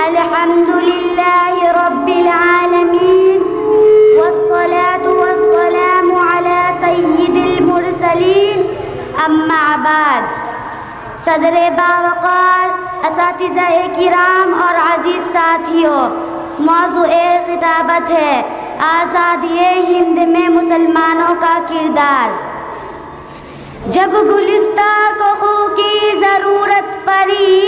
الحمد لله رب العالمين والصلاة والسلام على سید المرسلین اما بعد. صدر باوقار، اساتذہ کرام اور عزیز ساتھیوں، موضوع خطابت ہے آزادی ہند میں مسلمانوں کا کردار. جب گلستہ کو خو کی ضرورت پڑی،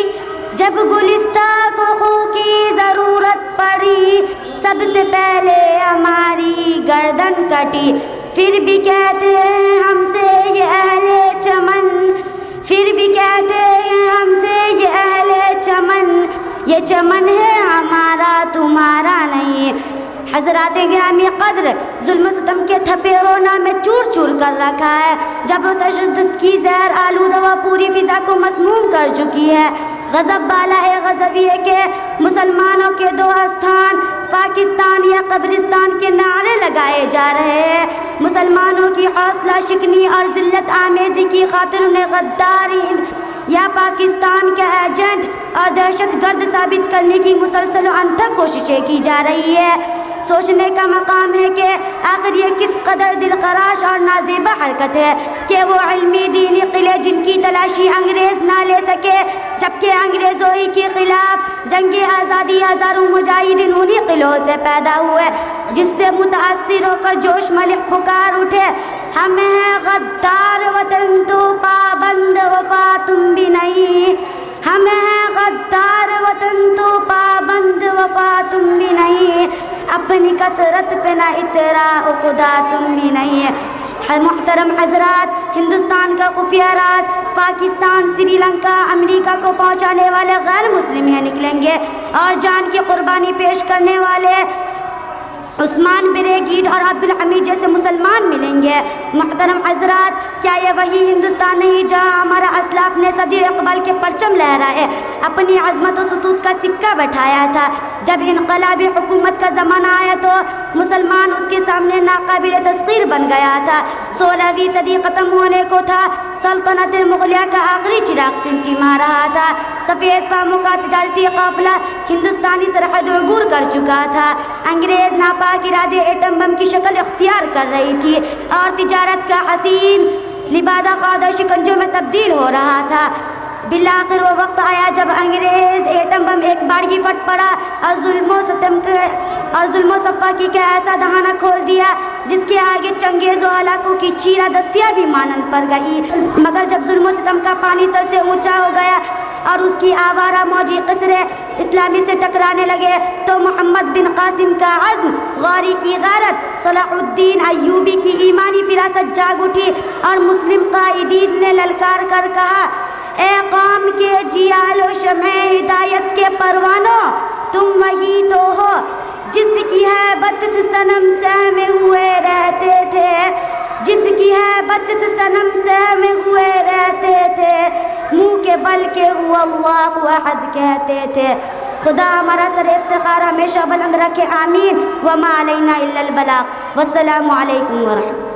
جب گلستہ کو خو کی ضرورت پڑی، سب سے پہلے ہماری گردن کٹی. پھر بھی کہتے ہیں ہم سے یہ اہل چمن، پھر بھی کہتے ہیں ہم سے یہ اہل چمن، یہ چمن ہے ہمارا تمہارا نہیں. حضرات گرامی قدر، ظلم و ستم کے تھپیڑوں میں چور چور کر رکھا ہے. جبر و تشدد کی زہر آلود ہوا پوری فضا کو مسموم کر چکی ہے. غضب بالا ہے غضب یہ کہ مسلمانوں کے دو استھان پاکستان یا قبرستان کے نعرے لگائے جا رہے ہیں. مسلمانوں کی حوصلہ شکنی اور ذلت آمیزی کی خاطر انہیں غداری یا پاکستان کے ایجنٹ اور دہشت گرد ثابت کرنے کی مسلسل و انتھک کوششیں کی جا رہی ہے. سوچنے کا مقام ہے کہ آخر یہ کس قدر دلخراش اور نازیبہ حرکت ہے کہ وہ علمی دینی قلعے جن کی تلاشی انگریز نہ لے سکے، جبکہ انگریزوں ہی کے خلاف جنگ آزادی ہزاروں مجاہدین انہی قلعوں سے پیدا ہوئے، جس سے متاثر ہو کر جوش ملک پکار اٹھے، ہم ہیں غدار وطن تو پابند وفا تم بھی نہیں، ہم ہیں غدار وطن تو پابند وفا تم بھی نہیں، اپنی کثرت پہ نہ اطراء خدا تم بھی نہیں ہے. محترم حضرات، ہندوستان کا خفیہ راز پاکستان، سری لنکا، امریکہ کو پہنچانے والے غیر مسلم ہیں نکلیں گے اور جان کی قربانی پیش کرنے والے عثمان بریگیڈ اور عبدالحمید جیسے مسلمان ملیں گے. محترم حضرات، کیا یہ وہی ہندوستان نہیں جہاں ہمارا اسلاف نے صدی اقبال کے پرچم لہرائے اپنی عظمت و سطوت کا سکہ بٹھایا تھا؟ جب انقلابی حکومت کا زمانہ آیا تو مسلمان اس کے سامنے ناقابل تسخیر بن گیا تھا. 16ویں صدی ختم ہونے کو تھا، سلطنت مغلیہ کا آخری چراغ ٹمٹما رہا تھا، سفید فاموں کا تجارتی قافلہ ہندوستانی سرحد عبور کر چکا تھا، انگریز ناپاک ارادے ایٹم بم کی شکل اختیار کر رہی تھی اور تجارت کا حسین لبادہ خاد شکنجوں میں تبدیل ہو رہا تھا. بالآخر وہ وقت آیا جب انگریز ایٹم بم ایک بارگی پھٹ پڑا اور ظلم و ستم اور ظلم و صفاقی کا ایسا دہانہ کھول دیا جس کے آگے چنگیز و ہلاکوں کی چیرہ دستیاں بھی مانند پڑ گئی. مگر جب ظلم و ستم کا پانی سر سے اونچا ہو گیا اور اس کی آوارہ موجی قصرے اسلامی سے ٹکرانے لگے تو محمد بن قاسم کا عزم، غوری کی غیرت، صلاح الدین ایوبی کی ایمانی فراست جاگ اٹھی اور مسلم قائدین نے للکار کر کہا، اے قوم کے جیال و شمع ہدایت کے پروانوں، تم وہی تو ہو جس کی ہیبت سے صنم سہمے ہوئے رہتے تھے، جس کی ہیبت سے صنم سہمے ہوئے رہتے تھے، منہ کے بل کے هو اللہ احد کہتے تھے. خدا ہمارا سر افتخار ہمیشہ بلند رکھے، آمین. وما علینا الا البلاغ. والسلام علیکم ورحمۃ اللہ.